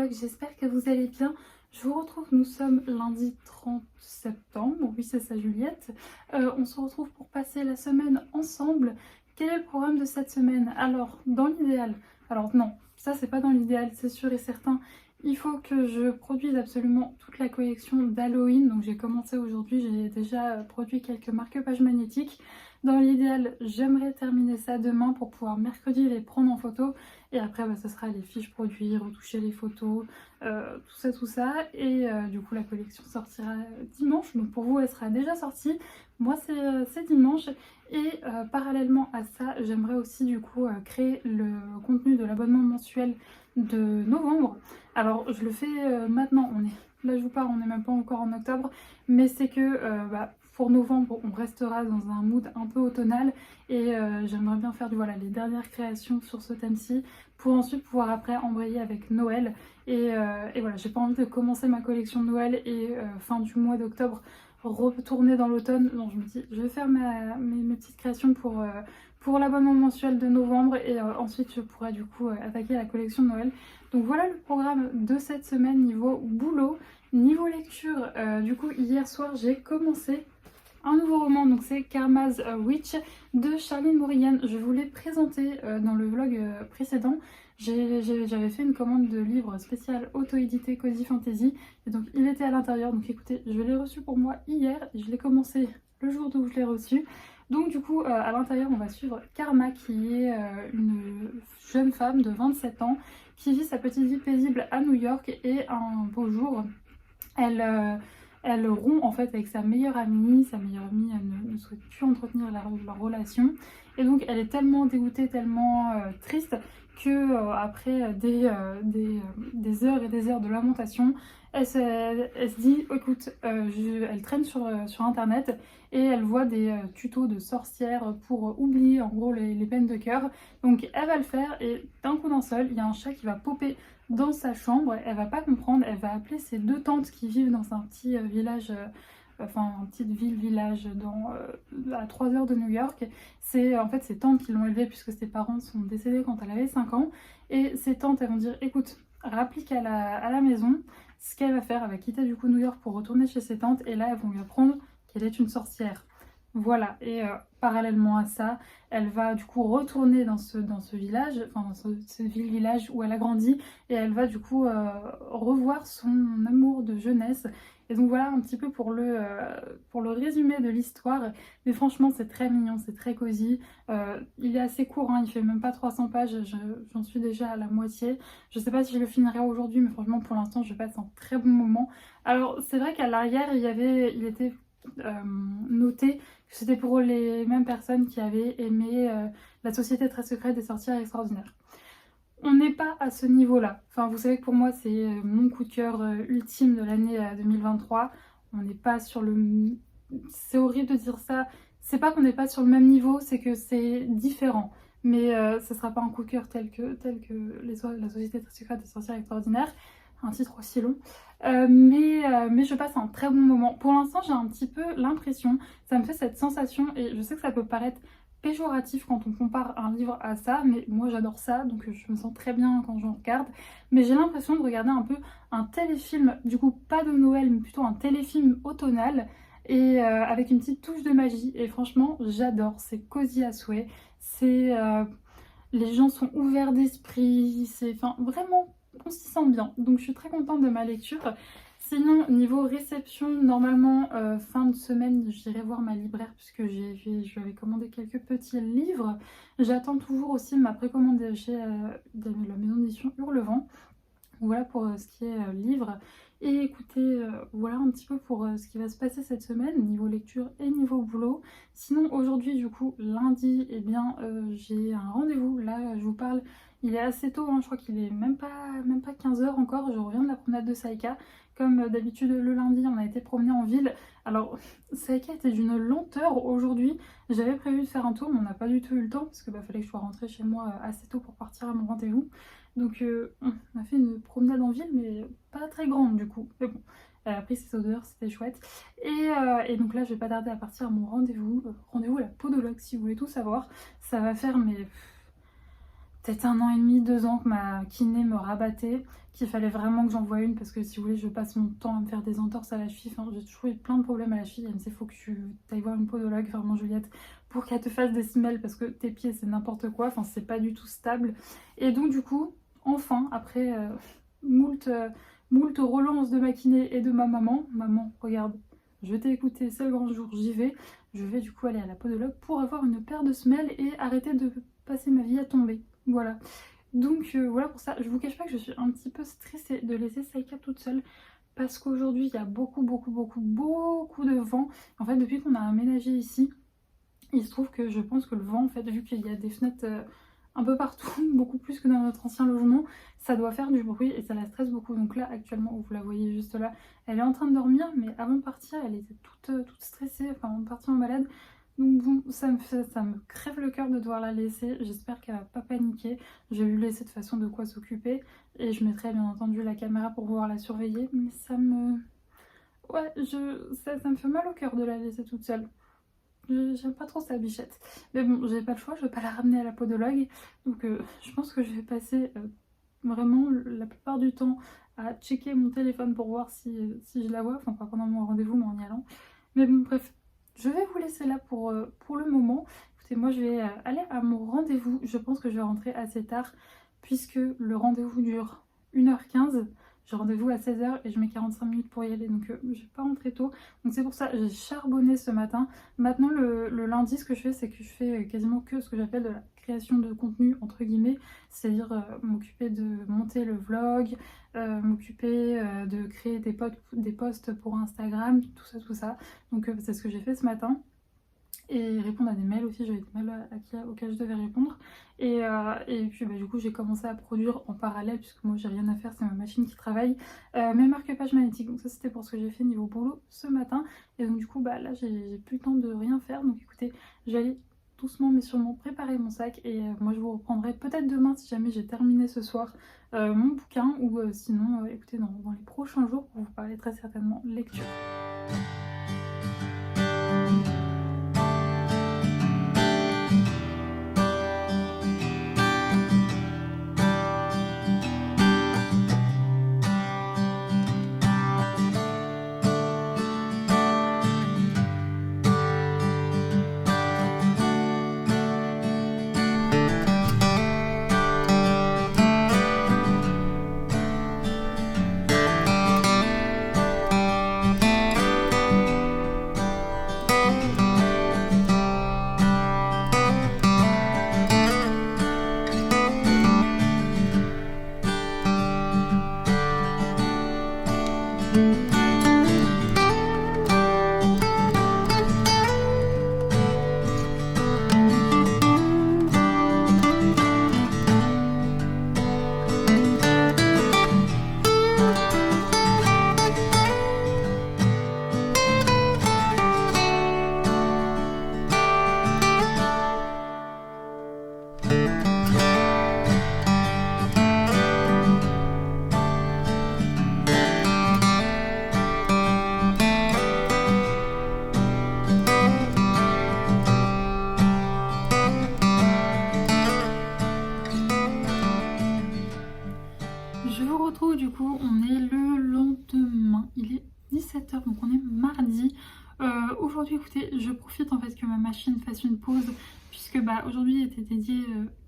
vlog, j'espère que vous allez bien. Je vous retrouve, nous sommes lundi 30 septembre, oui c'est ça Juliette. On se retrouve pour passer la semaine ensemble. Quel est le programme de cette semaine? Alors, dans l'idéal, alors non, ça c'est pas dans l'idéal, c'est sûr et certain. Il faut que je produise absolument toute la collection d'Halloween. Donc j'ai commencé aujourd'hui, j'ai déjà produit quelques marque-pages magnétiques. Dans l'idéal, j'aimerais terminer ça demain pour pouvoir mercredi les prendre en photo. Et après, ce sera les fiches produits, retoucher les photos, tout ça. Et du coup, la collection sortira dimanche. Donc pour vous, elle sera déjà sortie. Moi, c'est dimanche. Et parallèlement à ça, j'aimerais aussi du coup créer le contenu de l'abonnement mensuel de novembre. Alors, je le fais maintenant. Là, je vous parle, on n'est même pas encore en octobre. Mais c'est que pour novembre, on restera dans un mood un peu automnal. Et j'aimerais bien faire voilà, les dernières créations sur ce thème-ci pour ensuite pouvoir après embrayer avec Noël. Et voilà, j'ai pas envie de commencer ma collection de Noël et fin du mois d'octobre retourner dans l'automne. Donc je me dis, je vais faire mes petites créations pour l'abonnement mensuel de novembre et ensuite je pourrai du coup attaquer la collection de Noël. Donc voilà le programme de cette semaine niveau boulot. Niveau lecture, du coup hier soir j'ai commencé un nouveau roman, donc c'est Karma's Witch de Charline Morrigan. Je vous l'ai présenté dans le vlog précédent. J'avais fait une commande de livres spécial auto-édité Cozy Fantasy et donc il était à l'intérieur. Donc écoutez, je l'ai reçu pour moi hier et je l'ai commencé le jour où je l'ai reçu. Donc du coup à l'intérieur on va suivre Karma qui est une jeune femme de 27 ans qui vit sa petite vie paisible à New York et un beau jour elle rompt en fait avec sa meilleure amie. Sa meilleure amie, elle ne souhaite plus entretenir leur relation. Et donc elle est tellement dégoûtée, tellement triste que après des heures et des heures de lamentation, elle se dit, écoute, elle traîne sur internet et elle voit des tutos de sorcières pour oublier en gros les peines de cœur. Donc elle va le faire et d'un coup d'un seul, il y a un chat qui va popper dans sa chambre. Elle va pas comprendre, elle va appeler ses deux tantes qui vivent dans un petit village, enfin une petite ville-village à 3 heures de New York. C'est en fait ses tantes qui l'ont élevée puisque ses parents sont décédés quand elle avait 5 ans. Et ses tantes, elles vont dire, écoute, rapplique à la maison. Ce qu'elle va faire, elle va quitter du coup New York pour retourner chez ses tantes et là elles vont lui apprendre qu'elle est une sorcière. Voilà, et parallèlement à ça, elle va du coup retourner dans ce village, enfin dans ce ville-village où elle a grandi, et elle va du coup revoir son amour de jeunesse. Et donc voilà un petit peu pour le résumé de l'histoire. Mais franchement c'est très mignon, c'est très cosy. Il est assez court, hein, il fait même pas 300 pages, j'en suis déjà à la moitié. Je sais pas si je le finirai aujourd'hui, mais franchement pour l'instant je passe un très bon moment. Alors c'est vrai qu'à l'arrière il était noté que c'était pour les mêmes personnes qui avaient aimé La Société très secrète des sorcières extraordinaires. On n'est pas à ce niveau-là. Enfin, vous savez que pour moi, c'est mon coup de cœur ultime de l'année 2023. On n'est pas sur le... C'est horrible de dire ça. C'est pas qu'on n'est pas sur le même niveau, c'est que c'est différent. Mais ce sera pas un coup de cœur tel que La Société très secrète des sorcières extraordinaires. Un titre aussi long. Mais je passe un très bon moment. Pour l'instant, j'ai un petit peu l'impression, ça me fait cette sensation, et je sais que ça peut paraître péjoratif quand on compare un livre à ça, mais moi j'adore ça, donc je me sens très bien quand j'en regarde. Mais j'ai l'impression de regarder un peu un téléfilm, du coup pas de Noël, mais plutôt un téléfilm automnal, et avec une petite touche de magie. Et franchement, j'adore, c'est cosy à souhait, c'est... les gens sont ouverts d'esprit, c'est... Enfin, vraiment, on s'y sent bien. Donc je suis très contente de ma lecture. Sinon, niveau réception, normalement, fin de semaine, j'irai voir ma libraire puisque je lui avais commandé quelques petits livres. J'attends toujours aussi ma précommande chez la maison d'édition Hurlevent. Voilà pour ce qui est livre. Et écoutez, voilà un petit peu pour ce qui va se passer cette semaine, niveau lecture et niveau boulot. Sinon, aujourd'hui, du coup, lundi, eh bien, j'ai un rendez-vous. Là, je vous parle, il est assez tôt, hein, je crois qu'il est même pas 15 heures encore. Je reviens de la promenade de Saïka. Comme d'habitude, le lundi, on a été promener en ville. Alors, Saïka était d'une lenteur aujourd'hui. J'avais prévu de faire un tour, mais on n'a pas du tout eu le temps parce que fallait que je sois rentrée chez moi assez tôt pour partir à mon rendez-vous. Donc on a fait une promenade en ville, mais pas très grande du coup. Mais bon, elle a pris ses odeurs, c'était chouette. Et donc là, je vais pas tarder à partir à mon rendez-vous. Rendez-vous à la podologue si vous voulez tout savoir. Ça va faire mais peut-être 1 an et demi, 2 ans que ma kiné me rabattait, qu'il fallait vraiment que j'en voie une parce que si vous voulez, je passe mon temps à me faire des entorses à la cheville. Enfin, j'ai toujours eu plein de problèmes à la cheville. Elle me dit, il faut que tu ailles voir une podologue, vraiment Juliette, pour qu'elle te fasse des semelles parce que tes pieds c'est n'importe quoi. Enfin, c'est pas du tout stable. Et donc, du coup, enfin, après moult relances de ma kiné et de ma maman, regarde, je t'ai écouté, c'est le grand jour, j'y vais. Je vais du coup aller à la podologue pour avoir une paire de semelles et arrêter de passer ma vie à tomber. Voilà. Donc voilà pour ça. Je vous cache pas que je suis un petit peu stressée de laisser Saïka toute seule parce qu'aujourd'hui il y a beaucoup de vent. En fait, depuis qu'on a aménagé ici, il se trouve que je pense que le vent, en fait, vu qu'il y a des fenêtres un peu partout, beaucoup plus que dans notre ancien logement, ça doit faire du bruit et ça la stresse beaucoup. Donc là, actuellement, vous la voyez juste là, elle est en train de dormir, mais avant de partir, elle était toute stressée, enfin, avant de partir en balade. Donc bon, ça me crève le cœur de devoir la laisser. J'espère qu'elle va pas paniquer. Je vais lui laisser de façon de quoi s'occuper. Et je mettrai bien entendu la caméra pour pouvoir la surveiller. Mais ça me... Ouais, ça me fait mal au cœur de la laisser toute seule. J'aime pas trop sa bichette. Mais bon, j'ai pas le choix, je vais pas la ramener à la podologue. Donc je pense que je vais passer vraiment la plupart du temps à checker mon téléphone pour voir si je la vois. Enfin, pas pendant mon rendez-vous, mais en y allant. Mais bon, bref, je vais vous laisser là pour le moment. Écoutez, moi je vais aller à mon rendez-vous. Je pense que je vais rentrer assez tard puisque le rendez-vous dure 1h15. J'ai rendez-vous à 16h et je mets 45 minutes pour y aller, donc je vais pas rentrer tôt. Donc c'est pour ça, j'ai charbonné ce matin. Maintenant, le lundi, ce que je fais, c'est que je fais quasiment que ce que j'appelle de la création de contenu, entre guillemets. C'est-à-dire m'occuper de monter le vlog, m'occuper de créer des posts pour Instagram, tout ça. Donc c'est ce que j'ai fait ce matin. Et répondre à des mails aussi, j'avais des mails auxquels je devais répondre. Et puis du coup j'ai commencé à produire en parallèle, puisque moi j'ai rien à faire, c'est ma machine qui travaille, mes marque-pages magnétiques. Donc ça c'était pour ce que j'ai fait niveau boulot ce matin. Et donc du coup là j'ai plus le temps de rien faire. Donc écoutez, j'allais doucement mais sûrement préparer mon sac. Et moi je vous reprendrai peut-être demain si jamais j'ai terminé ce soir mon bouquin. Ou sinon écoutez dans les prochains jours pour vous parler très certainement lecture. Je vous retrouve du coup, on est le lendemain, il est 17h, donc on est mardi. Aujourd'hui écoutez, je profite en fait que ma machine fasse une pause, puisque aujourd'hui était dédié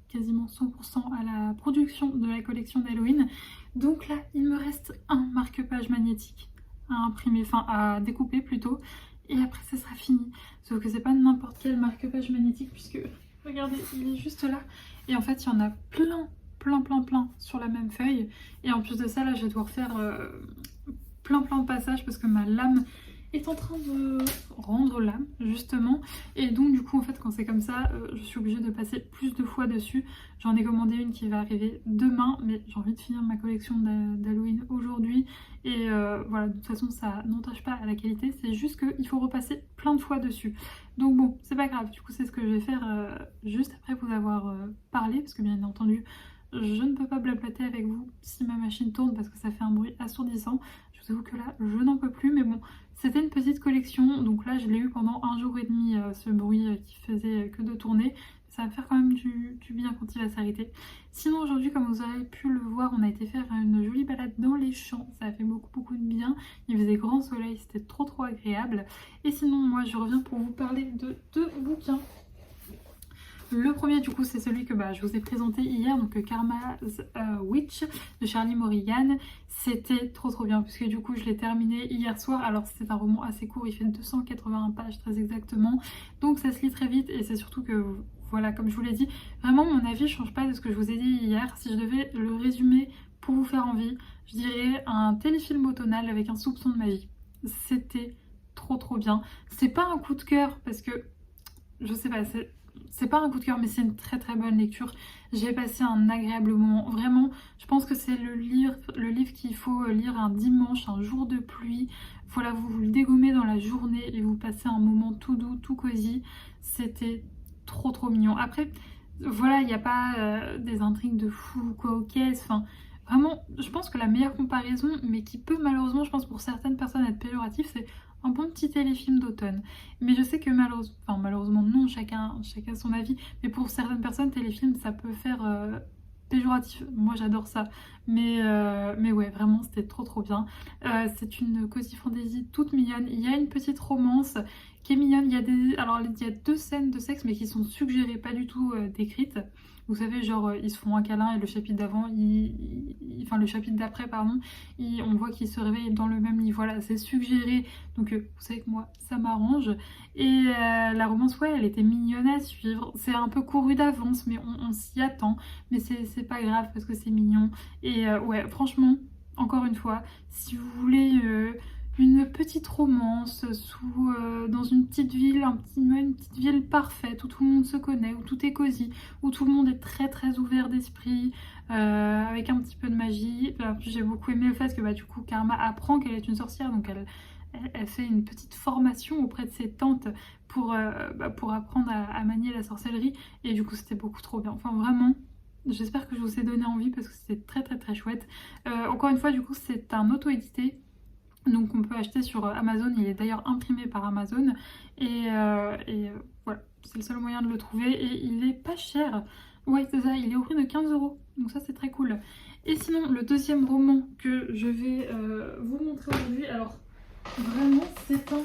quasiment 100% à la production de la collection d'Halloween. Donc là il me reste un marque-page magnétique à imprimer, enfin à découper plutôt, et après ça sera fini. Sauf que c'est pas n'importe quel marque-page magnétique, puisque regardez, il est juste là, et en fait il y en a plein sur la même feuille. Et en plus de ça là je vais devoir faire plein de passages parce que ma lame est en train de rendre l'âme justement. Et donc du coup en fait quand c'est comme ça je suis obligée de passer plus de fois dessus. J'en ai commandé une qui va arriver demain, mais j'ai envie de finir ma collection d'Halloween aujourd'hui. Et voilà, de toute façon ça n'entache pas à la qualité, c'est juste qu'il faut repasser plein de fois dessus. Donc bon, c'est pas grave, du coup c'est ce que je vais faire juste après vous avoir parlé, parce que bien entendu je ne peux pas blablater avec vous si ma machine tourne parce que ça fait un bruit assourdissant. Je vous avoue que là je n'en peux plus, mais bon, C'était une petite collection, donc là je l'ai eu pendant 1 jour et demi, ce bruit qui faisait que de tourner. Ça va me faire quand même du bien quand il va s'arrêter. Sinon aujourd'hui, comme vous avez pu le voir, on a été faire une jolie balade dans les champs. Ça a fait beaucoup de bien. Il faisait grand soleil, c'était trop agréable. Et sinon moi je reviens pour vous parler de 2 bouquins. Le premier du coup c'est celui que je vous ai présenté hier, donc Karma's Witch de Charlie Morrigan. C'était trop bien puisque du coup je l'ai terminé hier soir. Alors c'est un roman assez court, il fait 281 pages très exactement, donc ça se lit très vite et c'est surtout que voilà, comme je vous l'ai dit, vraiment mon avis ne change pas de ce que je vous ai dit hier. Si je devais le résumer pour vous faire envie, je dirais un téléfilm automnal avec un soupçon de magie. C'était trop bien. C'est pas un coup de cœur parce que je sais pas, c'est pas un coup de cœur, mais c'est une très bonne lecture. J'ai passé un agréable moment. Vraiment, je pense que c'est le livre qu'il faut lire un dimanche, un jour de pluie. Voilà, vous le dégommez dans la journée et vous passez un moment tout doux, tout cosy. C'était trop mignon. Après, voilà, il n'y a pas des intrigues de fou ou quoi aux caisses. Enfin, vraiment, je pense que la meilleure comparaison, mais qui peut malheureusement, je pense pour certaines personnes être péjoratif, c'est un bon petit téléfilm d'automne. Mais je sais que malheureusement non, chacun son avis. Mais pour certaines personnes, téléfilm, ça peut faire péjoratif. Moi, j'adore ça. Mais ouais, vraiment, c'était trop bien. C'est une cozy fantasy toute mignonne. Il y a une petite romance qui est mignonne. Alors, il y a 2 scènes de sexe, mais qui sont suggérées, pas du tout décrites. Vous savez, genre, ils se font un câlin et le chapitre d'avant, enfin, le chapitre d'après, pardon, on voit qu'ils se réveillent dans le même lit. Voilà, c'est suggéré. Donc, vous savez que moi, ça m'arrange. Et la romance, ouais, elle était mignonne à suivre. C'est un peu couru d'avance, mais on s'y attend. Mais c'est pas grave parce que c'est mignon. Et ouais, franchement, encore une fois, si vous voulez une petite romance dans une petite ville, une petite ville parfaite où tout le monde se connaît, où tout est cosy, où tout le monde est très ouvert d'esprit, avec un petit peu de magie. J'ai beaucoup aimé le fait que du coup Karma apprend qu'elle est une sorcière, donc elle fait une petite formation auprès de ses tantes pour apprendre à manier la sorcellerie, et du coup c'était beaucoup trop bien. Enfin vraiment, j'espère que je vous ai donné envie parce que c'était très chouette. Encore une fois, du coup c'est un auto-édité. Donc on peut acheter sur Amazon, il est d'ailleurs imprimé par Amazon et voilà, c'est le seul moyen de le trouver et il est pas cher. Ouais, c'est ça, il est au prix de 15 €, donc ça c'est très cool. Et sinon, le deuxième roman que je vais vous montrer aujourd'hui, alors vraiment c'est un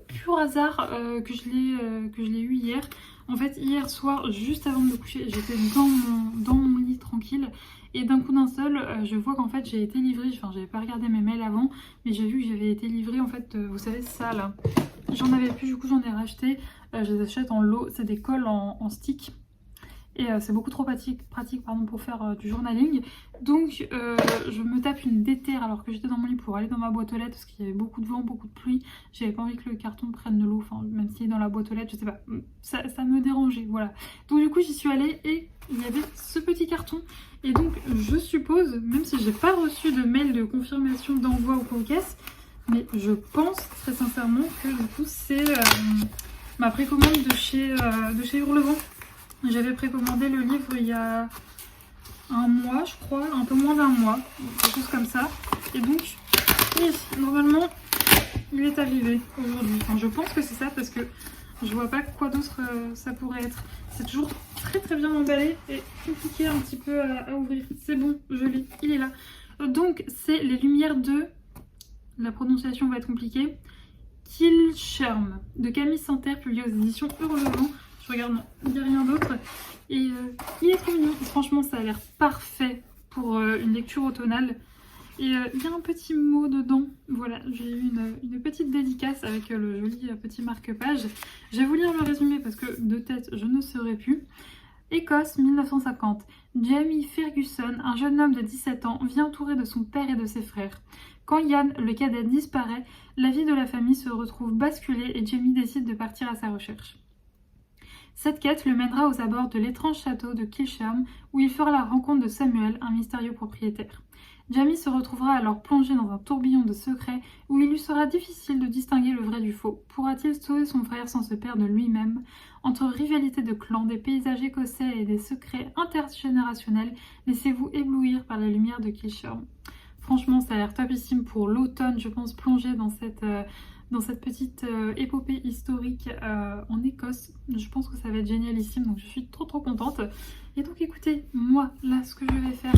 pur hasard que je l'ai eu hier. En fait, hier soir, juste avant de me coucher, j'étais dans mon lit tranquille. Et d'un coup d'un seul, je vois qu'en fait j'ai été livrée, enfin j'avais pas regardé mes mails avant, mais j'ai vu que j'avais été livrée en fait, vous savez ça là. J'en avais plus, du coup j'en ai racheté, je les achète en lot, c'est des colles en stick. Et c'est beaucoup trop pratique pardon, pour faire du journaling. Donc je me tape une déterre alors que j'étais dans mon lit pour aller dans ma boîte aux lettres parce qu'il y avait beaucoup de vent, beaucoup de pluie. J'avais pas envie que le carton prenne de l'eau, enfin même s'il est dans la boîte aux lettres, je sais pas. Ça me dérangeait, voilà. Donc du coup j'y suis allée et il y avait ce petit carton. Et donc je suppose, même si j'ai pas reçu de mail de confirmation d'envoi au caisse, mais je pense très sincèrement que du coup c'est ma précommande de chez Hurlevent. J'avais précommandé le livre il y a un mois, je crois, un peu moins d'1 mois, quelque chose comme ça. Et donc, normalement, il est arrivé aujourd'hui. Enfin, je pense que c'est ça parce que je vois pas quoi d'autre ça pourrait être. C'est toujours très bien emballé et compliqué un petit peu à ouvrir. C'est bon, je l'ai, il est là. Donc, c'est Les Lumières de... La prononciation va être compliquée. Kilscherm de Camille Santerre, publié aux éditions Hurlevent. Je regarde, non, il n'y a rien d'autre. Et il est trop mignon. Franchement, ça a l'air parfait pour une lecture automnale. Et il y a un petit mot dedans. Voilà, j'ai eu une petite dédicace avec le joli petit marque-page. Je vais vous lire le résumé parce que de tête, je ne saurais plus. Écosse, 1950. Jamie Ferguson, un jeune homme de 17 ans, vit entouré de son père et de ses frères. Quand Yann, le cadet, disparaît, la vie de la famille se retrouve basculée et Jamie décide de partir à sa recherche. Cette quête le mènera aux abords de l'étrange château de Kilscherm où il fera la rencontre de Samuel, un mystérieux propriétaire. Jamie se retrouvera alors plongé dans un tourbillon de secrets où il lui sera difficile de distinguer le vrai du faux. Pourra-t-il sauver son frère sans se perdre lui-même? Entre rivalité de clans, des paysages écossais et des secrets intergénérationnels, laissez-vous éblouir par la lumière de Kilscherm. Franchement, ça a l'air topissime pour l'automne, je pense, plonger dans cette dans cette petite épopée historique en Écosse. Je pense que ça va être génialissime, donc je suis trop contente. Et donc écoutez, moi là ce que je vais faire,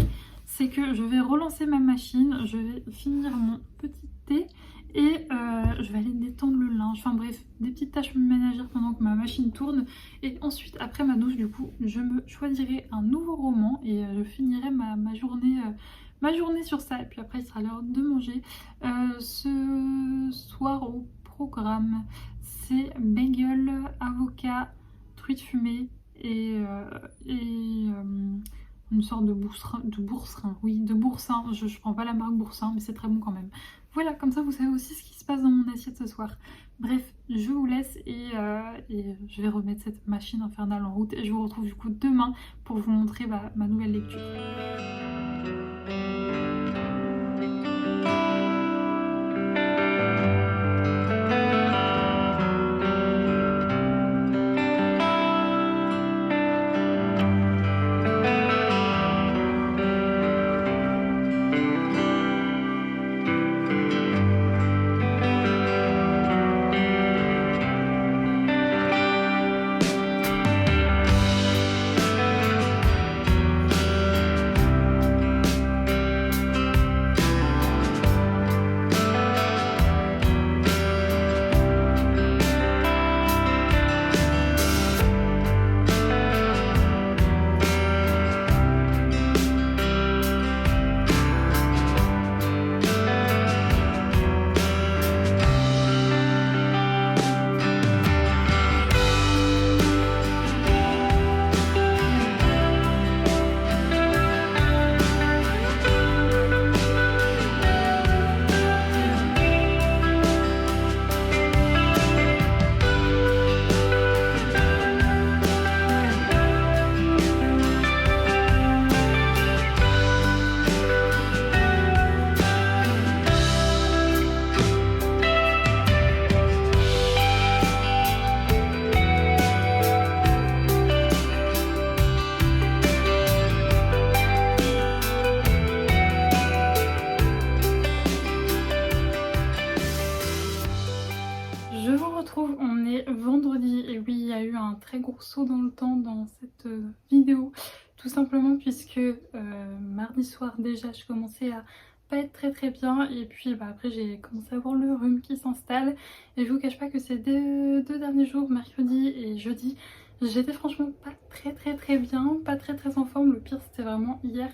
c'est que je vais relancer ma machine, je vais finir mon petit thé et je vais aller détendre le linge, enfin bref, des petites tâches ménagères pendant que ma machine tourne. Et ensuite, après ma douche, du coup, je me choisirai un nouveau roman et je finirai ma journée sur ça. Et puis après, il sera l'heure de manger. Ce soir au programme, c'est bagel, avocat, truite fumée et une sorte de bourserin, oui, de boursin. Je prends pas la marque boursin, mais c'est très bon quand même. Voilà, comme ça vous savez aussi ce qui se passe dans mon assiette ce soir. Bref, je vous laisse et je vais remettre cette machine infernale en route et je vous retrouve du coup demain pour vous montrer ma nouvelle lecture. Je vous retrouve, on est vendredi et oui, il y a eu un très gros saut dans le temps dans cette vidéo, tout simplement puisque mardi soir déjà je commençais à pas être très bien et puis après j'ai commencé à avoir le rhume qui s'installe et je vous cache pas que ces deux derniers jours, mercredi et jeudi, j'étais franchement pas très bien, pas très en forme. Le pire c'était vraiment hier.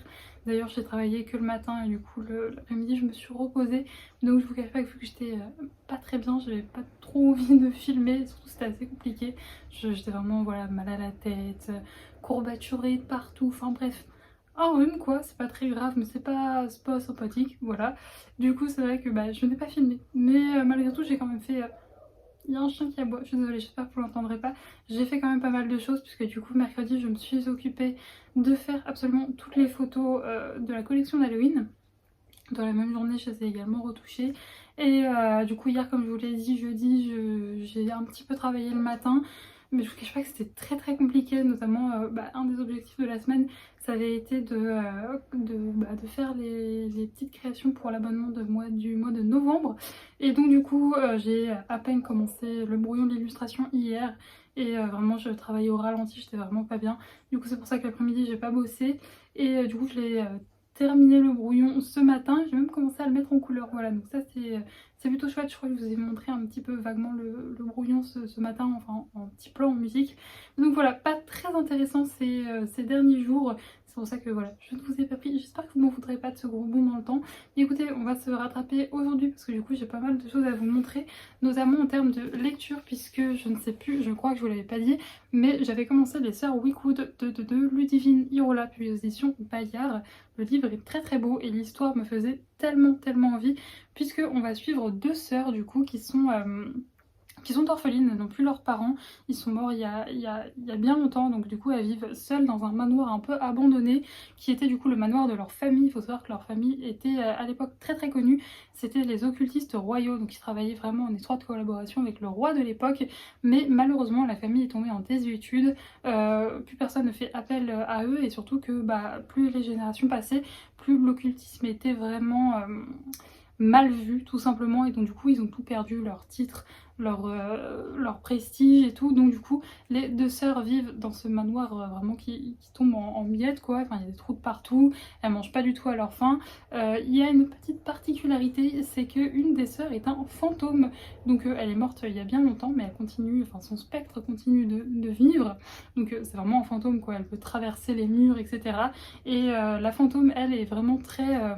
D'ailleurs j'ai travaillé que le matin et du coup l'après-midi je me suis reposée. Donc je vous cache pas que vu que j'étais pas très bien, j'avais pas trop envie de filmer, surtout c'était assez compliqué. J'étais vraiment voilà, mal à la tête, courbaturée de partout, enfin bref. Un rhume quoi, c'est pas très grave mais c'est pas sympathique, voilà. Du coup c'est vrai que je n'ai pas filmé. Mais malgré tout j'ai quand même fait... Il y a un chien qui aboie, je suis désolée, j'espère que vous l'entendrez pas. J'ai fait quand même pas mal de choses puisque du coup mercredi je me suis occupée de faire absolument toutes les photos de la collection d'Halloween. Dans la même journée je les ai également retouchées. Et du coup hier comme je vous l'ai dit, jeudi j'ai un petit peu travaillé le matin. Mais je vous cache pas que c'était très compliqué, notamment un des objectifs de la semaine, ça avait été de faire les petites créations pour l'abonnement du mois de novembre. Et donc du coup j'ai à peine commencé le brouillon de l'illustration hier et vraiment je travaillais au ralenti, j'étais vraiment pas bien. Du coup c'est pour ça que l'après-midi j'ai pas bossé et du coup je l'ai terminé le brouillon ce matin, j'ai même commencé à le mettre en couleur, voilà, donc ça c'est plutôt chouette. Je crois que je vous ai montré un petit peu vaguement le brouillon ce matin, enfin en petit plan en musique. Donc voilà, pas très intéressant ces derniers jours. C'est pour ça que voilà, je ne vous ai pas pris. J'espère que vous ne m'en voudrez pas de ce gros bond dans le temps. Et écoutez, on va se rattraper aujourd'hui parce que du coup j'ai pas mal de choses à vous montrer, notamment en termes de lecture, puisque je ne sais plus, je crois que je vous l'avais pas dit, mais j'avais commencé Les Sœurs Wickwood de Ludivine Irola, publié aux éditions Bayard. Le livre est très beau et l'histoire me faisait tellement envie, puisque on va suivre deux sœurs du coup qui sont orphelines, n'ont plus leurs parents, ils sont morts il y a bien longtemps, donc du coup elles vivent seules dans un manoir un peu abandonné qui était du coup le manoir de leur famille. Il faut savoir que leur famille était à l'époque très connue, c'était les occultistes royaux, donc ils travaillaient vraiment en étroite collaboration avec le roi de l'époque, mais malheureusement la famille est tombée en désuétude, plus personne ne fait appel à eux et surtout que plus les générations passaient, plus l'occultisme était vraiment... mal vu tout simplement, et donc du coup ils ont tout perdu, leur titre, leur prestige et tout. Donc du coup les deux sœurs vivent dans ce manoir vraiment qui tombe en miettes quoi, enfin il y a des trous de partout, elles mangent pas du tout à leur faim. Il y a une petite particularité, c'est que une des sœurs est un fantôme, donc elle est morte il y a bien longtemps, mais elle continue, enfin son spectre continue de vivre, donc c'est vraiment un fantôme quoi, elle peut traverser les murs etc. Et la fantôme elle est vraiment très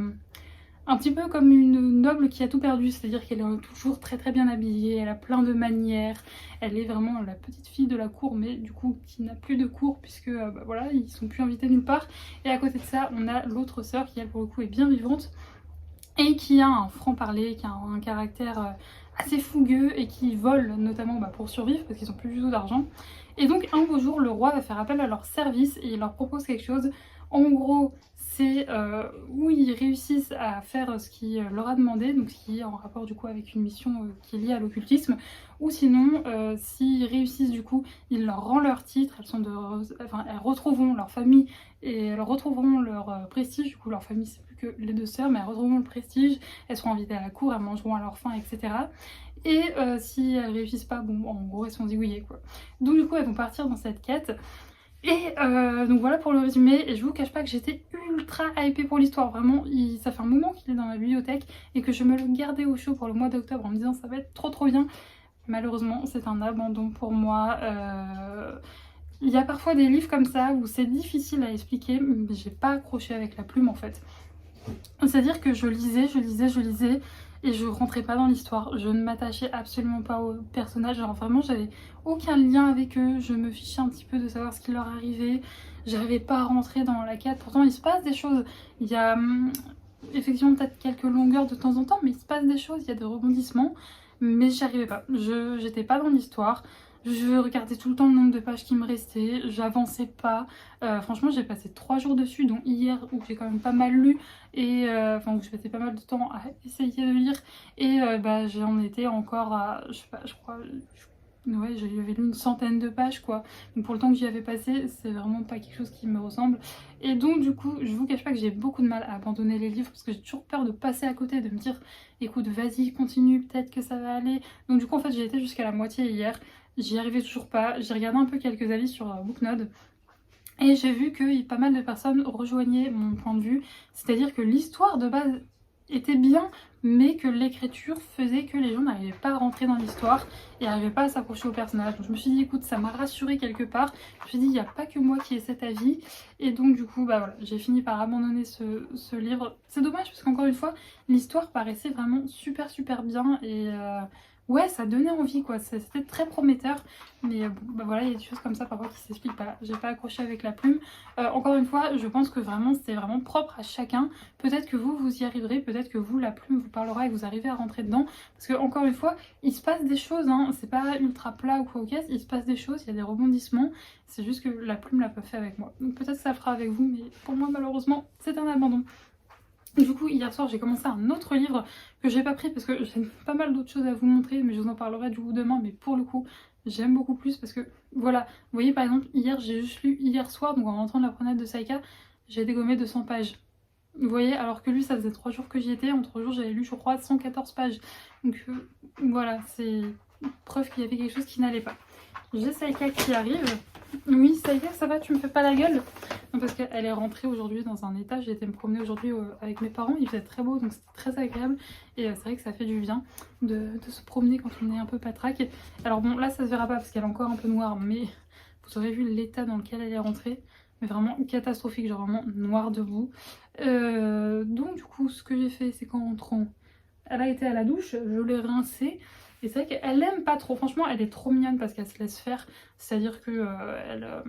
un petit peu comme une noble qui a tout perdu, c'est-à-dire qu'elle est toujours très très bien habillée, elle a plein de manières, elle est vraiment la petite fille de la cour, mais du coup qui n'a plus de cour puisque bah, voilà, ils sont plus invités nulle part. Et à côté de ça, on a l'autre sœur qui elle pour le coup est bien vivante et qui a un franc-parler, qui a un caractère assez fougueux et qui vole notamment bah, pour survivre parce qu'ils n'ont plus du tout d'argent. Et donc un beau jour, le roi va faire appel à leur service et il leur propose quelque chose. En gros, c'est où ils réussissent à faire ce qu'il leur a demandé, donc ce qui est en rapport du coup avec une mission qui est liée à l'occultisme, ou sinon, s'ils réussissent du coup, il leur rend leur titre, elles retrouveront leur famille et elles retrouveront leur prestige, du coup leur famille c'est plus que les deux sœurs, mais elles retrouveront le prestige, elles seront invitées à la cour, elles mangeront à leur faim, etc. Et si elles réussissent pas, bon en gros elles sont zigouillées quoi. Donc du coup elles vont partir dans cette quête. Et donc voilà pour le résumé, et je vous cache pas que j'étais ultra hypée pour l'histoire, vraiment ça fait un moment qu'il est dans ma bibliothèque et que je me le gardais au chaud pour le mois d'octobre en me disant ça va être trop bien. Malheureusement c'est un abandon pour moi. Il y a parfois des livres comme ça où c'est difficile à expliquer, mais j'ai pas accroché avec la plume en fait. C'est-à-dire que je lisais et je rentrais pas dans l'histoire. Je ne m'attachais absolument pas aux personnages. Genre vraiment j'avais aucun lien avec eux. Je me fichais un petit peu de savoir ce qui leur arrivait. J'arrivais pas à rentrer dans la quête. Pourtant il se passe des choses. Il y a effectivement peut-être quelques longueurs de temps en temps, mais il se passe des choses, il y a des rebondissements. Mais j'y arrivais pas. J'étais pas dans l'histoire. Je regardais tout le temps le nombre de pages qui me restaient, j'avançais pas. Franchement j'ai passé 3 jours dessus, dont hier où j'ai quand même pas mal lu, et enfin où j'ai passé pas mal de temps à essayer de lire, et bah j'en étais encore à, je sais pas, je crois, ouais j'avais lu une centaine de pages quoi. Donc pour le temps que j'y avais passé, c'est vraiment pas quelque chose qui me ressemble. Et donc du coup je vous cache pas que j'ai beaucoup de mal à abandonner les livres parce que j'ai toujours peur de passer à côté, de me dire écoute vas-y continue, peut-être que ça va aller. Donc du coup en fait j'ai été jusqu'à la moitié hier. J'y arrivais toujours pas, j'ai regardé un peu quelques avis sur Booknode et j'ai vu que pas mal de personnes rejoignaient mon point de vue, c'est-à-dire que l'histoire de base était bien, mais que l'écriture faisait que les gens n'arrivaient pas à rentrer dans l'histoire et n'arrivaient pas à s'approcher au personnage. Donc je me suis dit écoute, ça m'a rassurée quelque part, je me suis dit il n'y a pas que moi qui ai cet avis, et donc du coup bah voilà, j'ai fini par abandonner ce livre. C'est dommage parce qu'encore une fois, l'histoire paraissait vraiment super bien et ouais, ça donnait envie quoi, c'était très prometteur, mais bon, bah voilà, il y a des choses comme ça parfois qui s'expliquent pas. J'ai pas accroché avec la plume. Encore une fois, je pense que vraiment c'est vraiment propre à chacun. Peut-être que vous y arriverez, peut-être que vous, la plume vous parlera et que vous arrivez à rentrer dedans. Parce que encore une fois, il se passe des choses, hein. C'est pas ultra plat ou quoi au caisse, il se passe des choses, il y a des rebondissements. C'est juste que la plume l'a pas fait avec moi. Donc peut-être que ça le fera avec vous, mais pour moi malheureusement c'est un abandon. Du coup, hier soir, j'ai commencé un autre livre que j'ai pas pris parce que j'ai pas mal d'autres choses à vous montrer, mais je vous en parlerai du coup demain. Mais pour le coup, j'aime beaucoup plus parce que, voilà, vous voyez par exemple, hier, j'ai juste lu hier soir, donc en rentrant de la promenade de Saïka, j'ai dégommé 200 pages. Vous voyez, alors que lui, ça faisait 3 jours que j'y étais, en 3 jours, j'avais lu, je crois, 114 pages. Donc voilà, c'est preuve qu'il y avait quelque chose qui n'allait pas. J'ai Saïka qui arrive. Oui, Saïka, ça va, tu me fais pas la gueule? Non, parce qu'elle est rentrée aujourd'hui dans un état. J'ai été me promener aujourd'hui avec mes parents, il faisait très beau, donc c'était très agréable. Et c'est vrai que ça fait du bien de se promener quand on est un peu patraque. Alors bon, là ça se verra pas parce qu'elle est encore un peu noire, mais vous aurez vu l'état dans lequel elle est rentrée. Mais vraiment catastrophique, genre vraiment noir debout. Donc du coup, ce que j'ai fait, c'est qu'en rentrant, elle a été à la douche, je l'ai rincée. Et c'est vrai qu'elle aime pas trop, franchement elle est trop mignonne parce qu'elle se laisse faire, c'est-à-dire que elle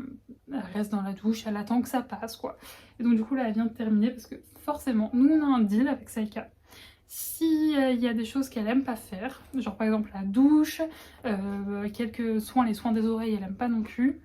reste dans la douche, elle attend que ça passe quoi. Et donc du coup là elle vient de terminer parce que forcément nous on a un deal avec Saïka. Si il y a des choses qu'elle aime pas faire, genre par exemple la douche, quelques soins, les soins des oreilles elle aime pas non plus.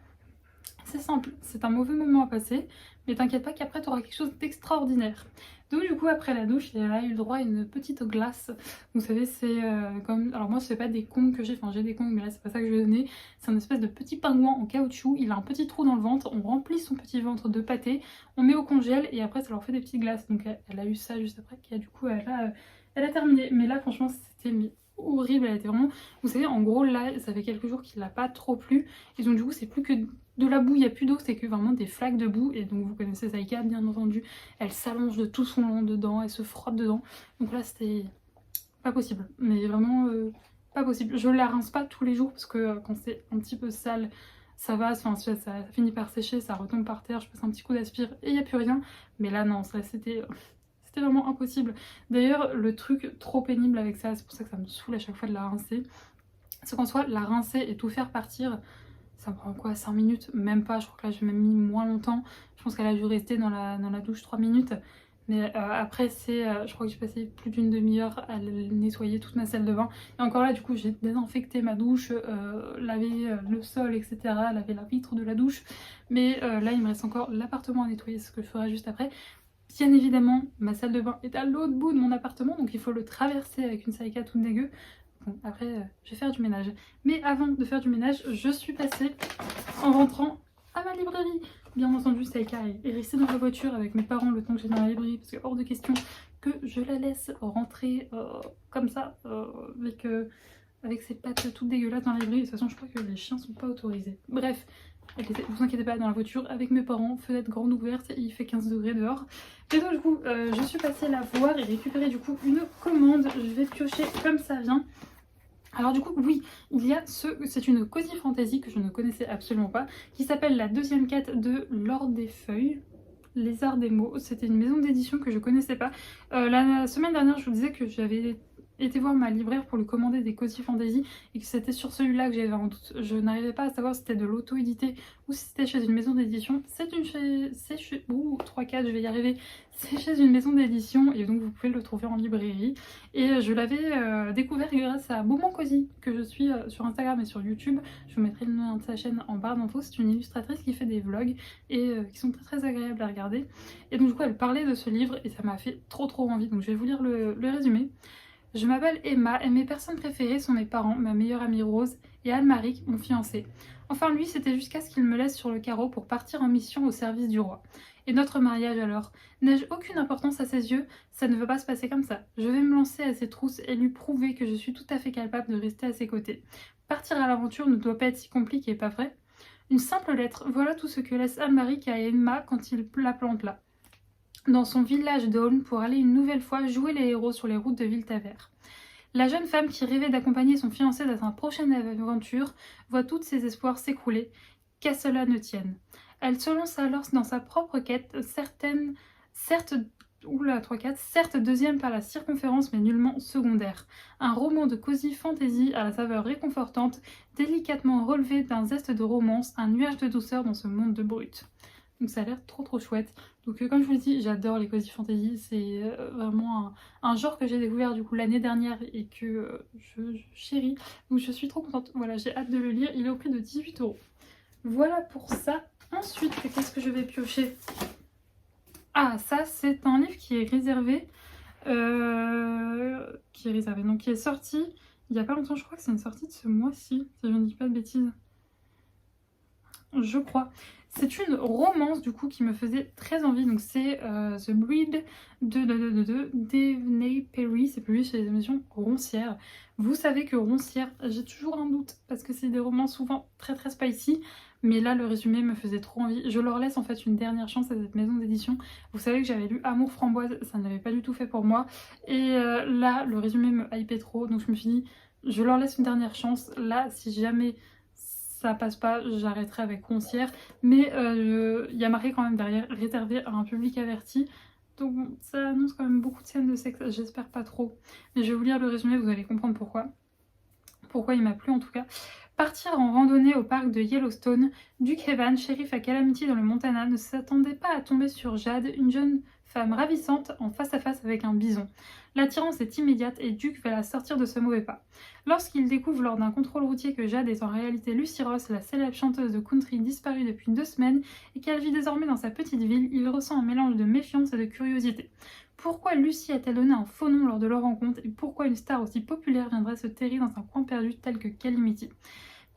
C'est simple, c'est un mauvais moment à passer, mais t'inquiète pas qu'après tu auras quelque chose d'extraordinaire. Donc du coup après la douche, elle a eu le droit à une petite glace. Vous savez c'est comme... Alors moi c'est pas des congs que j'ai, enfin j'ai des congs mais là c'est pas ça que je vais donner. C'est un espèce de petit pingouin en caoutchouc, il a un petit trou dans le ventre, on remplit son petit ventre de pâté, on met au congèle et après ça leur fait des petites glaces. Donc elle a eu ça juste après, qui a du coup elle elle a terminé. Mais là, franchement, c'était horrible. Elle était vraiment... Vous savez, en gros, là, ça fait quelques jours qu'il n'a pas trop plu. Et donc, du coup, c'est plus que de la boue, il n'y a plus d'eau, c'est que vraiment des flaques de boue. Et donc, vous connaissez Saïka, bien entendu. Elle s'allonge de tout son long dedans, elle se frotte dedans. Donc là, c'était pas possible. Mais vraiment, pas possible. Je la rince pas tous les jours parce que quand c'est un petit peu sale, ça va, enfin, ça finit par sécher, ça retombe par terre, je passe un petit coup d'aspire et il n'y a plus rien. Mais là, non, ça c'était... C'était vraiment impossible. D'ailleurs, le truc trop pénible avec ça, c'est pour ça que ça me saoule à chaque fois de la rincer, c'est qu'en soit la rincer et tout faire partir, ça me prend quoi, 5 minutes? Même pas, je crois que là j'ai même mis moins longtemps. Je pense qu'elle a dû rester dans la douche 3 minutes. Mais après, je crois que j'ai passé plus d'une demi-heure à nettoyer toute ma salle de bain. Et encore là, du coup, j'ai désinfecté ma douche, lavé le sol, etc. Lavé la vitre de la douche. Mais là, il me reste encore l'appartement à nettoyer, ce que je ferai juste après. Bien évidemment, ma salle de bain est à l'autre bout de mon appartement, donc il faut le traverser avec une Saïka toute dégueu. Bon, après, je vais faire du ménage. Mais avant de faire du ménage, je suis passée en rentrant à ma librairie. Bien entendu, Saïka est restée dans la voiture avec mes parents le temps que j'étais dans la librairie, parce que hors de question que je la laisse rentrer comme ça, avec ses pattes toutes dégueulasses dans la librairie. De toute façon, je crois que les chiens sont pas autorisés. Bref, vous inquiétez pas, dans la voiture avec mes parents, fenêtre grande ouverte, et il fait 15 degrés dehors. Et donc du coup, je suis passée la voir et récupérer du coup une commande. Je vais piocher comme ça vient. Alors du coup, oui, il y a c'est une Cozy Fantasy que je ne connaissais absolument pas, qui s'appelle la deuxième quête de l'Ordre des Feuilles. Les Arts des mots, c'était une maison d'édition que je connaissais pas. La semaine dernière, je vous disais que j'avais été voir ma libraire pour lui commander des Cozy Fantasy et que c'était sur celui-là que j'avais un doute. Je n'arrivais pas à savoir si c'était de l'auto-édité ou si c'était chez une maison d'édition. C'est chez... Ouh, 3-4, je vais y arriver. C'est chez une maison d'édition et donc vous pouvez le trouver en librairie. Et je l'avais découvert grâce à Beaumont Cozy, que je suis sur Instagram et sur YouTube. Je vous mettrai le nom de sa chaîne en barre d'infos. C'est une illustratrice qui fait des vlogs et qui sont très très agréables à regarder. Et donc du coup elle parlait de ce livre et ça m'a fait trop envie. Donc je vais vous lire le résumé. Je m'appelle Emma et mes personnes préférées sont mes parents, ma meilleure amie Rose et Anne-Marie, mon fiancé. Enfin lui, c'était jusqu'à ce qu'il me laisse sur le carreau pour partir en mission au service du roi. Et notre mariage alors? N'ai-je aucune importance à ses yeux? Ça ne veut pas se passer comme ça. Je vais me lancer à ses trousses et lui prouver que je suis tout à fait capable de rester à ses côtés. Partir à l'aventure ne doit pas être si compliqué, pas vrai? Une simple lettre, voilà tout ce que laisse Anne-Marie à Emma quand il la plante là, dans son village d'Aulne, pour aller une nouvelle fois jouer les héros sur les routes de Viltaver. La jeune femme qui rêvait d'accompagner son fiancé dans sa prochaine aventure voit tous ses espoirs s'écrouler, qu'à cela ne tienne. Elle se lance alors dans sa propre quête, certes deuxième par la circonférence mais nullement secondaire. Un roman de cosy fantasy à la saveur réconfortante, délicatement relevé d'un zeste de romance, un nuage de douceur dans ce monde de brut. Donc ça a l'air trop chouette. Donc comme je vous le dis, j'adore les cozy fantasy, c'est vraiment un genre que j'ai découvert du coup l'année dernière et que je chéris. Donc je suis trop contente, voilà, j'ai hâte de le lire, il est au prix de 18 €. Voilà pour ça. Ensuite, qu'est-ce que je vais piocher? Ah, ça c'est un livre qui est réservé, donc qui est sorti il n'y a pas longtemps, je crois que c'est une sortie de ce mois-ci, si je ne dis pas de bêtises. Je crois. C'est une romance du coup qui me faisait très envie, donc c'est The Breed de Daphne Perry, c'est publié chez les éditions Roncière. Vous savez que Roncière, j'ai toujours un doute parce que c'est des romans souvent très spicy, mais là le résumé me faisait trop envie. Je leur laisse en fait une dernière chance à cette maison d'édition. Vous savez que j'avais lu Amour Framboise, ça n'avait pas du tout fait pour moi, et là le résumé me hypait trop, donc je me suis dit je leur laisse une dernière chance. Là si jamais ça passe pas, j'arrêterai avec Roncière. Mais il y a marqué quand même derrière, réservé à un public averti. Donc bon, ça annonce quand même beaucoup de scènes de sexe, j'espère pas trop. Mais je vais vous lire le résumé, vous allez comprendre pourquoi. Pourquoi il m'a plu en tout cas. Partir en randonnée au parc de Yellowstone, Duke Evan, shérif à Calamity dans le Montana, ne s'attendait pas à tomber sur Jade, une jeune femme ravissante en face à face avec un bison. L'attirance est immédiate et Duke va la sortir de ce mauvais pas. Lorsqu'il découvre lors d'un contrôle routier que Jade est en réalité Lucy Ross, la célèbre chanteuse de country disparue depuis 2 semaines et qu'elle vit désormais dans sa petite ville, il ressent un mélange de méfiance et de curiosité. Pourquoi Lucy a-t-elle donné un faux nom lors de leur rencontre et pourquoi une star aussi populaire viendrait se terrer dans un coin perdu tel que Calamity?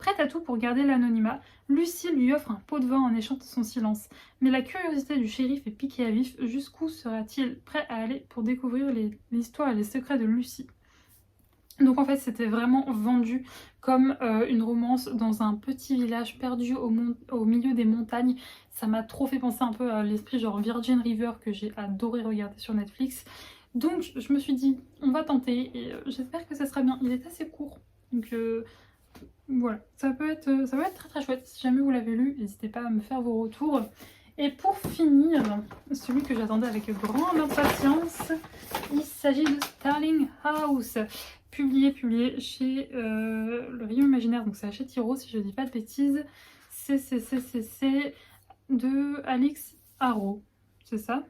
Prête à tout pour garder l'anonymat, Lucie lui offre un pot de vin en échange de son silence. Mais la curiosité du shérif est piquée à vif, jusqu'où sera-t-il prêt à aller pour découvrir l'histoire et les secrets de Lucie? Donc en fait c'était vraiment vendu comme une romance dans un petit village perdu au milieu des montagnes. Ça m'a trop fait penser un peu à l'esprit genre Virgin River que j'ai adoré regarder sur Netflix. Donc je me suis dit on va tenter et j'espère que ça sera bien. Il est assez court donc voilà, ça peut être très très chouette. Si jamais vous l'avez lu, n'hésitez pas à me faire vos retours. Et pour finir, celui que j'attendais avec grande impatience, il s'agit de Starling House, publié chez le Rayon Imaginaire, donc c'est chez Tiro si je dis pas de bêtises. C'est de Alix Harrow, c'est ça?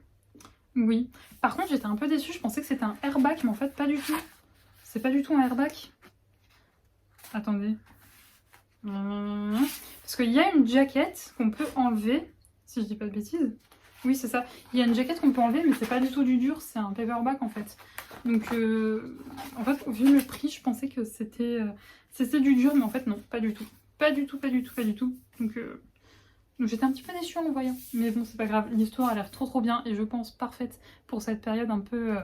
Oui. Par contre j'étais un peu déçue, je pensais que c'était un airback, mais en fait pas du tout. C'est pas du tout un airback. Attendez. Parce qu'il y a une jaquette qu'on peut enlever, si je dis pas de bêtises. Oui, c'est ça. Il y a une jaquette qu'on peut enlever, mais c'est pas du tout du dur, c'est un paperback en fait. Donc, en fait, vu le prix, je pensais que c'était du dur, mais en fait, non, pas du tout. Pas du tout, pas du tout, pas du tout. Donc j'étais un petit peu déçue en le voyant. Mais bon, c'est pas grave, l'histoire a l'air trop trop bien et je pense parfaite pour cette période un peu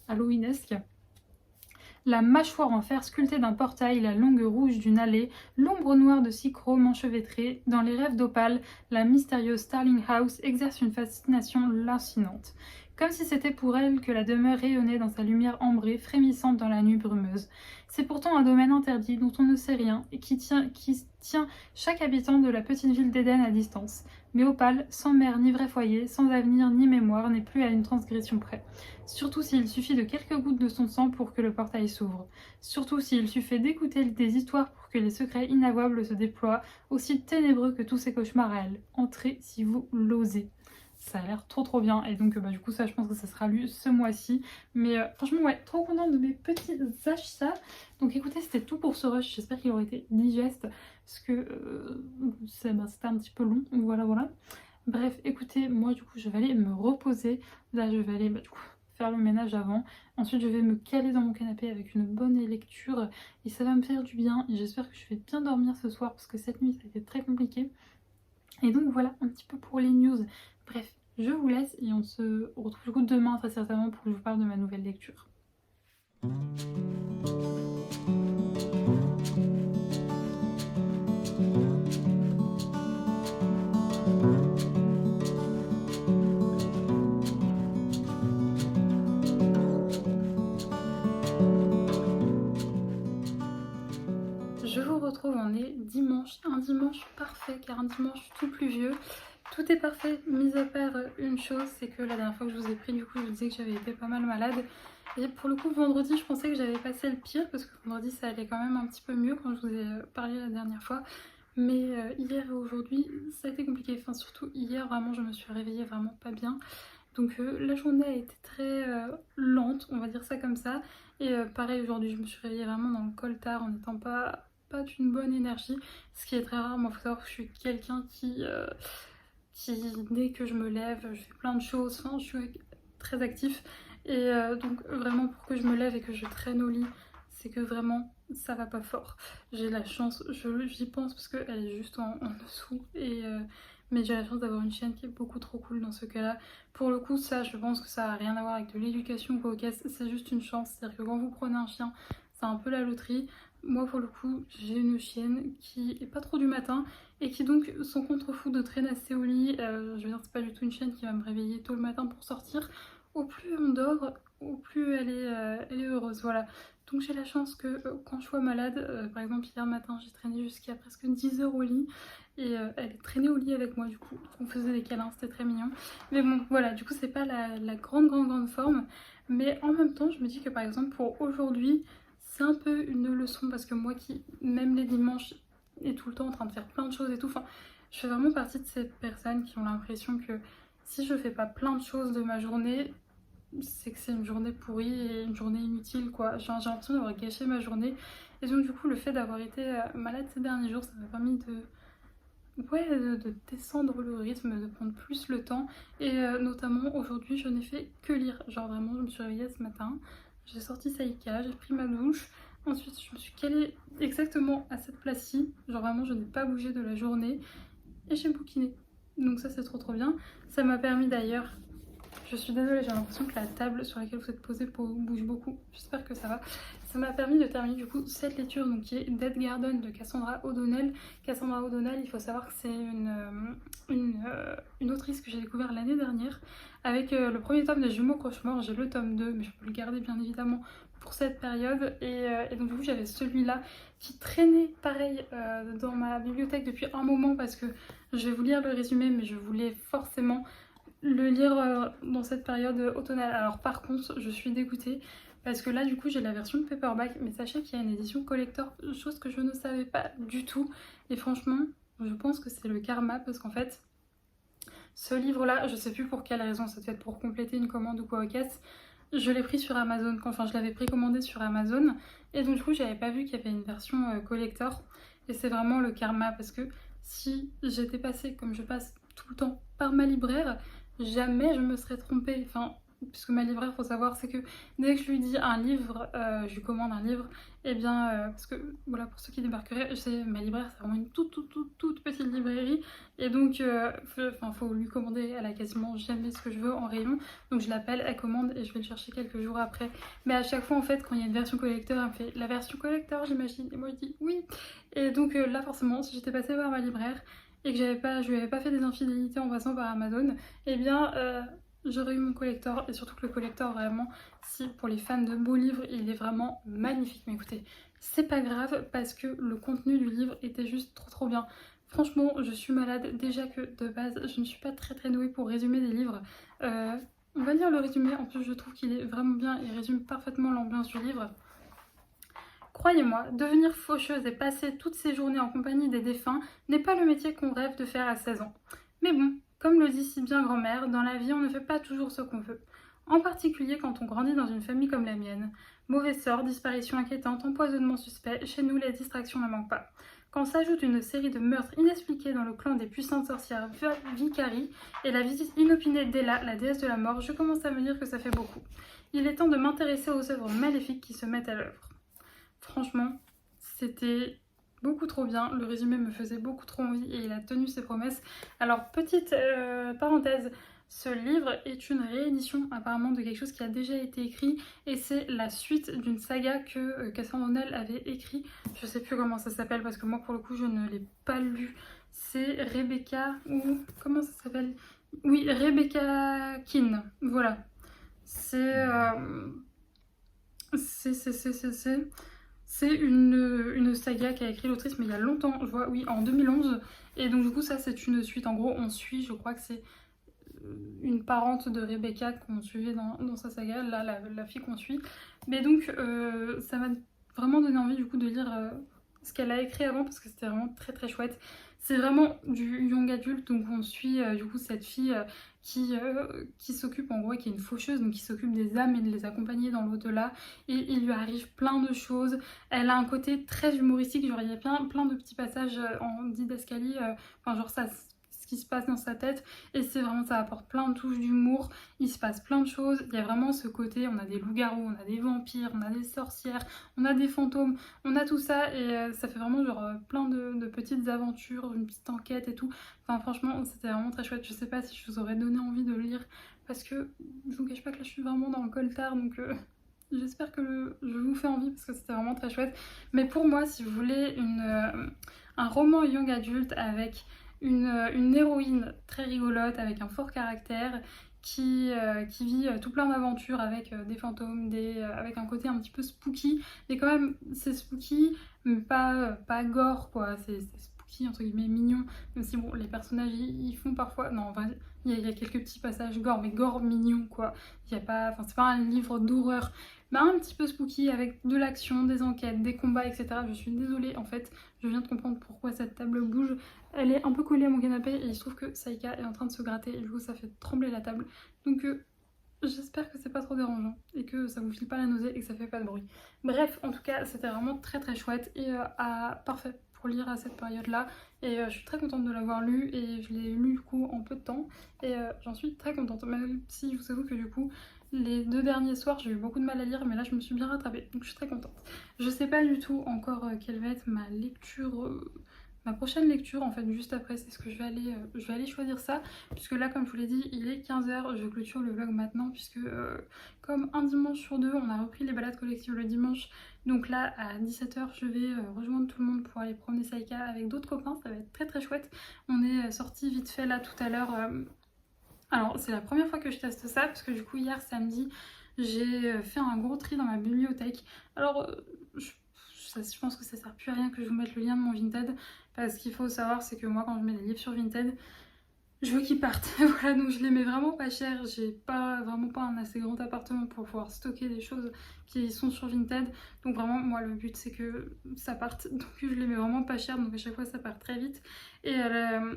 halloweenesque. La mâchoire en fer sculptée d'un portail, la langue rouge d'une allée, l'ombre noire de Cychrome enchevêtrée, dans les rêves d'Opale, la mystérieuse Starling House exerce une fascination lancinante. Comme si c'était pour elle que la demeure rayonnait dans sa lumière ambrée, frémissante dans la nuit brumeuse. C'est pourtant un domaine interdit dont on ne sait rien et qui tient chaque habitant de la petite ville d'Éden à distance. Mais Opale, sans mère ni vrai foyer, sans avenir ni mémoire, n'est plus à une transgression près. Surtout s'il suffit de quelques gouttes de son sang pour que le portail s'ouvre. Surtout s'il suffit d'écouter des histoires pour que les secrets inavouables se déploient, aussi ténébreux que tous ces cauchemars réels. Entrez si vous l'osez. Ça a l'air trop trop bien et donc du coup ça je pense que ça sera lu ce mois-ci. Mais franchement ouais, trop contente de mes petits achats. Donc écoutez, c'était tout pour ce rush, j'espère qu'il aurait été digeste parce que c'était un petit peu long, voilà. Bref, écoutez, moi du coup je vais aller me reposer. Là je vais aller du coup faire le ménage avant. Ensuite je vais me caler dans mon canapé avec une bonne lecture et ça va me faire du bien. Et j'espère que je vais bien dormir ce soir parce que cette nuit ça a été très compliqué. Et donc voilà un petit peu pour les news. Bref, je vous laisse et on se retrouve du coup demain très certainement pour que je vous parle de ma nouvelle lecture. Je vous retrouve, on est dimanche, un dimanche parfait car un dimanche tout pluvieux. Tout est parfait, mis à part une chose, c'est que la dernière fois que je vous ai pris, du coup je vous disais que j'avais été pas mal malade. Et pour le coup vendredi je pensais que j'avais passé le pire parce que vendredi ça allait quand même un petit peu mieux quand je vous ai parlé la dernière fois. Mais hier et aujourd'hui ça a été compliqué, enfin surtout hier vraiment je me suis réveillée vraiment pas bien. Donc la journée a été très lente, on va dire ça comme ça. Et pareil aujourd'hui je me suis réveillée vraiment dans le coltard en n'étant pas d'une bonne énergie. Ce qui est très rare, moi il faut savoir que je suis quelqu'un qui dès que je me lève, je fais plein de choses, enfin je suis très actif. Et donc vraiment pour que je me lève et que je traîne au lit, c'est que vraiment ça va pas fort. J'ai la chance, j'y pense parce qu'elle est juste en dessous. Mais j'ai la chance d'avoir une chienne qui est beaucoup trop cool dans ce cas-là. Pour le coup, ça, je pense que ça n'a rien à voir avec de l'éducation ou quoi, c'est juste une chance. C'est-à-dire que quand vous prenez un chien, c'est un peu la loterie. Moi, pour le coup, j'ai une chienne qui est pas trop du matin et qui donc son contre-fou de traîner assez au lit. Je veux dire, c'est pas du tout une chienne qui va me réveiller tôt le matin pour sortir. Au plus on dort, au plus elle est heureuse, voilà. Donc j'ai la chance que quand je sois malade, par exemple hier matin j'ai traîné jusqu'à presque 10 heures au lit et elle est traînée au lit avec moi du coup, on faisait des câlins, c'était très mignon. Mais bon voilà, du coup c'est pas la grande forme, mais en même temps je me dis que par exemple pour aujourd'hui c'est un peu une leçon parce que moi qui même les dimanches est tout le temps en train de faire plein de choses et tout, enfin je fais vraiment partie de ces personnes qui ont l'impression que si je fais pas plein de choses de ma journée, c'est que c'est une journée pourrie et une journée inutile quoi. J'ai l'impression d'avoir gâché ma journée. Et donc du coup le fait d'avoir été malade ces derniers jours, ça m'a permis de descendre le rythme, de prendre plus le temps. Et notamment aujourd'hui je n'ai fait que lire. Genre vraiment je me suis réveillée ce matin, j'ai sorti Saïka, j'ai pris ma douche, Ensuite, je me suis calée exactement à cette place-ci. Genre vraiment, je n'ai pas bougé de la journée. Et j'ai bouquiné. Donc ça, c'est trop trop bien. Ça m'a permis d'ailleurs... Je suis désolée, j'ai l'impression que la table sur laquelle vous êtes posé bouge beaucoup. J'espère que ça va. Ça m'a permis de terminer du coup cette lecture donc, qui est Dead Garden de Cassandra O'Donnell. Cassandra O'Donnell, il faut savoir que c'est une autrice que j'ai découvert l'année dernière avec le premier tome des Jumeaux Cauchemars. J'ai le tome 2, mais je peux le garder bien évidemment pour cette période. Et donc du coup j'avais celui-là qui traînait pareil dans ma bibliothèque depuis un moment parce que je vais vous lire le résumé, mais je voulais forcément le lire dans cette période automnale. Alors par contre, je suis dégoûtée parce que là du coup j'ai la version de paperback, mais sachez qu'il y a une édition collector, chose que je ne savais pas du tout. Et franchement, je pense que c'est le karma parce qu'en fait, ce livre-là, je sais plus pour quelle raison, ça devait être pour compléter une commande ou quoi au caisse, je l'ai pris sur Amazon, enfin je l'avais précommandé sur Amazon, et donc du coup j'avais pas vu qu'il y avait une version collector, et c'est vraiment le karma parce que si j'étais passée comme je passe tout le temps par ma libraire, jamais je me serais trompée, enfin puisque ma libraire, faut savoir, c'est que dès que je lui dis un livre, je lui commande un livre, et bien, parce que voilà, pour ceux qui débarqueraient, ma libraire, c'est vraiment une toute petite librairie, et donc, faut lui commander, elle a quasiment jamais ce que je veux en rayon, donc je l'appelle, elle commande, et je vais le chercher quelques jours après. Mais à chaque fois, en fait, quand il y a une version collector, elle me fait la version collector, j'imagine, et moi je dis oui. Et donc là, forcément, si j'étais passée par ma libraire, et que je lui avais pas fait des infidélités en passant par Amazon, eh bien j'aurais eu mon collector. Et surtout que le collector, vraiment, si pour les fans de beaux livres, il est vraiment magnifique. Mais écoutez, c'est pas grave parce que le contenu du livre était juste trop trop bien. Franchement, je suis malade. Déjà que de base, je ne suis pas très douée pour résumer des livres. On va lire le résumé. En plus, je trouve qu'il est vraiment bien. Il résume parfaitement l'ambiance du livre. Croyez-moi, devenir faucheuse et passer toutes ses journées en compagnie des défunts n'est pas le métier qu'on rêve de faire à 16 ans. Mais bon, comme le dit si bien grand-mère, dans la vie on ne fait pas toujours ce qu'on veut. En particulier quand on grandit dans une famille comme la mienne. Mauvais sort, disparition inquiétante, empoisonnement suspect, chez nous les distractions ne manquent pas. Quand s'ajoute une série de meurtres inexpliqués dans le clan des puissantes sorcières Vicari et la visite inopinée d'Ella, la déesse de la mort, je commence à me dire que ça fait beaucoup. Il est temps de m'intéresser aux œuvres maléfiques qui se mettent à l'œuvre. Franchement, c'était beaucoup trop bien. Le résumé me faisait beaucoup trop envie et il a tenu ses promesses. Alors, petite parenthèse, ce livre est une réédition apparemment de quelque chose qui a déjà été écrit et c'est la suite d'une saga que Cassandra O'Donnell avait écrit. Je sais plus comment ça s'appelle parce que moi pour le coup je ne l'ai pas lu. C'est Rebecca ou comment ça s'appelle? Oui, Rebecca Keane. Voilà. C'est une saga qu'a écrit l'autrice, mais il y a longtemps, je vois, oui, en 2011. Et donc, du coup, ça, c'est une suite. En gros, on suit, je crois que c'est une parente de Rebecca qu'on suivait dans sa saga, là, la fille qu'on suit. Mais donc, ça m'a vraiment donné envie, du coup, de lire ce qu'elle a écrit avant, parce que c'était vraiment très chouette. C'est vraiment du young adulte, donc on suit du coup cette fille qui s'occupe en gros, qui est une faucheuse, donc qui s'occupe des âmes et de les accompagner dans l'au-delà. Et il lui arrive plein de choses. Elle a un côté très humoristique, genre il y a plein de petits passages en didascalie, enfin genre ça, ce qui se passe dans sa tête. Et c'est vraiment, ça apporte plein de touches d'humour. Il se passe plein de choses. Il y a vraiment ce côté, on a des loups-garous, on a des vampires, on a des sorcières, on a des fantômes, on a tout ça et ça fait vraiment genre plein de petites aventures, une petite enquête et tout. Enfin franchement c'était vraiment très chouette. Je sais pas si je vous aurais donné envie de le lire parce que je vous cache pas que là je suis vraiment dans le coltard donc j'espère que je vous fais envie parce que c'était vraiment très chouette. Mais pour moi, si vous voulez un roman young adulte avec une héroïne très rigolote, avec un fort caractère, qui vit tout plein d'aventures avec des fantômes, avec un côté un petit peu spooky, mais quand même c'est spooky, mais pas gore quoi, c'est spooky entre guillemets mignon, même si bon les personnages ils font parfois, non enfin il y a quelques petits passages gore, mais gore mignon quoi, il y a pas, enfin c'est pas un livre d'horreur, mais un petit peu spooky avec de l'action, des enquêtes, des combats etc. Je suis désolée en fait, je viens de comprendre pourquoi cette table bouge. Elle est un peu collée à mon canapé et il se trouve que Saïka est en train de se gratter et du coup ça fait trembler la table. Donc j'espère que c'est pas trop dérangeant et que ça vous file pas la nausée et que ça fait pas de bruit. Bref, en tout cas c'était vraiment très chouette et parfait pour lire à cette période là. Et je suis très contente de l'avoir lu et je l'ai lu du coup en peu de temps et j'en suis très contente. Même si je vous avoue que du coup Les 2 derniers soirs, j'ai eu beaucoup de mal à lire, mais là je me suis bien rattrapée, donc je suis très contente. Je sais pas du tout encore quelle va être ma lecture, ma prochaine lecture en fait, juste après, c'est ce que je vais aller choisir ça, puisque là, comme je vous l'ai dit, il est 15h, je clôture le vlog maintenant, puisque comme un dimanche sur deux, on a repris les balades collectives le dimanche, donc là, à 17h, je vais rejoindre tout le monde pour aller promener Saïka avec d'autres copains, ça va être très très chouette. On est sortis vite fait là tout à l'heure. Alors, c'est la première fois que je teste ça, parce que du coup, hier samedi, j'ai fait un gros tri dans ma bibliothèque. Alors, je pense que ça sert plus à rien que je vous mette le lien de mon Vinted, parce qu'il faut savoir, c'est que moi, quand je mets des livres sur Vinted, je veux qu'ils partent. Voilà, donc je les mets vraiment pas cher. J'ai vraiment pas un assez grand appartement pour pouvoir stocker des choses qui sont sur Vinted. Donc vraiment, moi, le but, c'est que ça parte. Donc je les mets vraiment pas cher, donc à chaque fois, ça part très vite. Et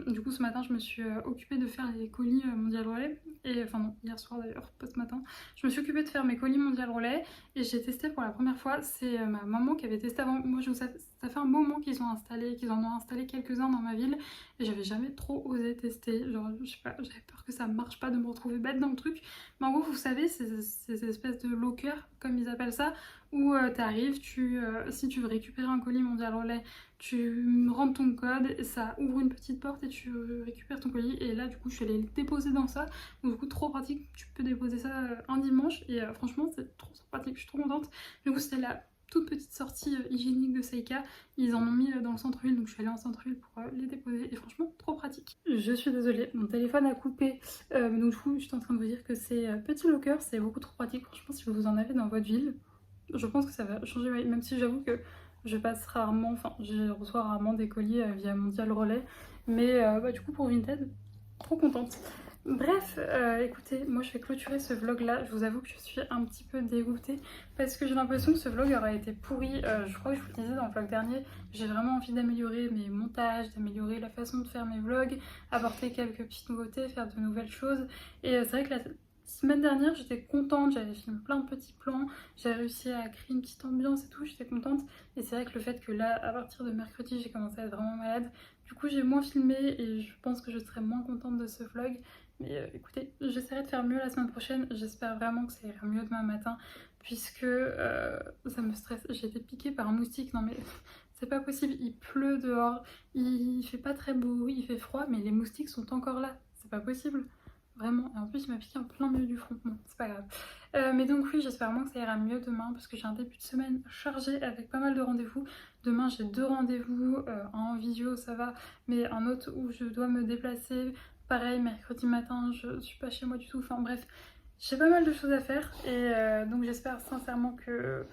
du coup, ce matin, je me suis occupée de faire les colis Mondial Relais. Et enfin non, hier soir d'ailleurs, pas ce matin. Je me suis occupée de faire mes colis Mondial Relais et j'ai testé pour la première fois. C'est ma maman qui avait testé avant. Moi, ça fait un moment qu'ils en ont installé quelques-uns dans ma ville. Et j'avais jamais trop osé tester, genre je sais pas, j'avais peur que ça marche pas, de me retrouver bête dans le truc. Mais en gros, vous savez, ces espèces de lockers, comme ils appellent ça, où t'arrives, si tu veux récupérer un colis Mondial Relais, tu rentres ton code, ça ouvre une petite porte et tu récupères ton colis. Et là, du coup, je suis allée le déposer dans ça. Donc du coup, trop pratique, tu peux déposer ça un dimanche. Et franchement, c'est trop pratique, je suis trop contente. Du coup, c'était la toute petite sortie hygiénique de Saïka. Ils en ont mis dans le centre-ville, donc je suis allée en centre-ville pour les déposer et franchement trop pratique. Je suis désolée, mon téléphone a coupé, donc du coup je suis en train de vous dire que ces petits lockers c'est beaucoup trop pratique. Franchement, si vous en avez dans votre ville, je pense que ça va changer, même si j'avoue que je passe rarement, enfin je reçois rarement des colis via Mondial Relais, mais du coup pour Vinted, trop contente. Bref, écoutez, moi je vais clôturer ce vlog là. Je vous avoue que je suis un petit peu dégoûtée parce que j'ai l'impression que ce vlog aurait été pourri. Je crois que je vous le disais dans le vlog dernier, j'ai vraiment envie d'améliorer mes montages, d'améliorer la façon de faire mes vlogs, apporter quelques petites nouveautés, faire de nouvelles choses. Et c'est vrai que la semaine dernière j'étais contente, j'avais filmé plein de petits plans, j'avais réussi à créer une petite ambiance et tout, j'étais contente. Et c'est vrai que le fait que là, à partir de mercredi, j'ai commencé à être vraiment malade, du coup j'ai moins filmé et je pense que je serai moins contente de ce vlog. Mais écoutez, j'essaierai de faire mieux la semaine prochaine. J'espère vraiment que ça ira mieux demain matin, puisque ça me stresse. J'ai été piquée par un moustique. Non mais c'est pas possible, il pleut dehors, il fait pas très beau, il fait froid, mais les moustiques sont encore là. C'est pas possible. Vraiment. Et en plus, il m'a piqué en plein milieu du front. Bon, c'est pas grave. Mais donc oui, j'espère vraiment que ça ira mieux demain, parce que j'ai un début de semaine chargé avec pas mal de rendez-vous. Demain, j'ai 2 rendez-vous, un en visio, ça va, mais un autre où je dois me déplacer. Pareil, mercredi matin, je suis pas chez moi du tout. Enfin bref, j'ai pas mal de choses à faire et donc j'espère sincèrement que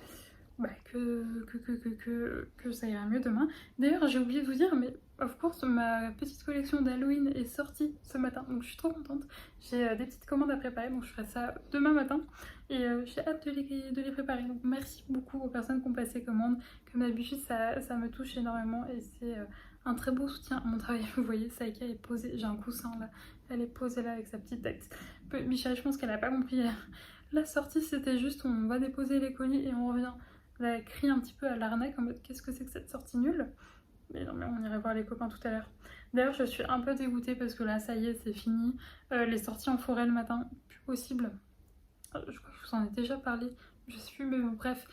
ça ira mieux demain. D'ailleurs, j'ai oublié de vous dire, mais of course, ma petite collection d'Halloween est sortie ce matin, donc je suis trop contente. J'ai des petites commandes à préparer, donc je ferai ça demain matin et j'ai hâte de les préparer. Donc merci beaucoup aux personnes qui ont passé commande. Comme d'habitude, ça me touche énormément et c'est un très beau soutien à mon travail. Vous voyez, Saïka est posée, j'ai un coussin là, elle est posée là avec sa petite tête. Michel, je pense qu'elle a pas compris. La sortie, c'était juste on va déposer les colis et on revient. Elle crie un petit peu à l'arnaque en mode qu'est-ce que c'est que cette sortie nulle. Mais non, mais on irait voir les copains tout à l'heure. D'ailleurs, je suis un peu dégoûtée parce que là, ça y est, c'est fini. Les sorties en forêt le matin, plus possible. Je crois que je vous en ai déjà parlé. Je sais plus, mais bon, bref.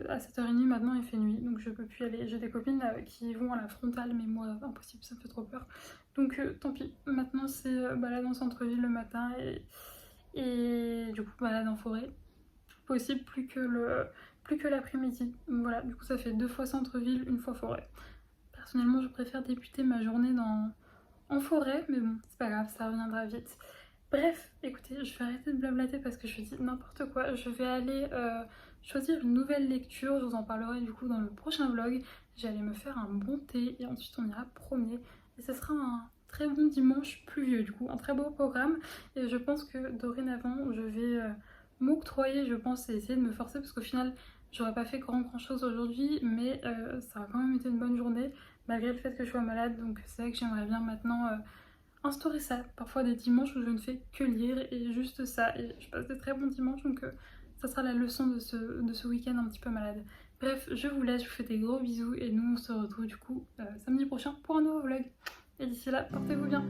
À 7h30 maintenant il fait nuit, donc je peux plus aller. J'ai des copines qui vont à la frontale, mais moi impossible, ça me fait trop peur. Donc tant pis, maintenant c'est balade en centre-ville le matin et du coup balade en forêt. Possible plus que l'après-midi. Voilà, du coup ça fait 2 fois centre-ville, 1 fois forêt. Personnellement je préfère débuter ma journée en forêt, mais bon, c'est pas grave, ça reviendra vite. Bref, écoutez, je vais arrêter de blablater parce que je dis n'importe quoi. Je vais aller choisir une nouvelle lecture, je vous en parlerai du coup dans le prochain vlog. J'allais me faire un bon thé et ensuite on ira promener. Et ce sera un très bon dimanche pluvieux du coup, un très beau programme. Et je pense que dorénavant je vais m'octroyer, je pense, et essayer de me forcer parce qu'au final j'aurais pas fait grand chose aujourd'hui, mais ça a quand même été une bonne journée malgré le fait que je sois malade. Donc c'est vrai que j'aimerais bien maintenant instaurer ça. Parfois des dimanches où je ne fais que lire et juste ça. Et je passe des très bons dimanches, donc ça sera la leçon de ce week-end un petit peu malade. Bref, je vous laisse, je vous fais des gros bisous et nous on se retrouve du coup samedi prochain pour un nouveau vlog. Et d'ici là, portez-vous bien.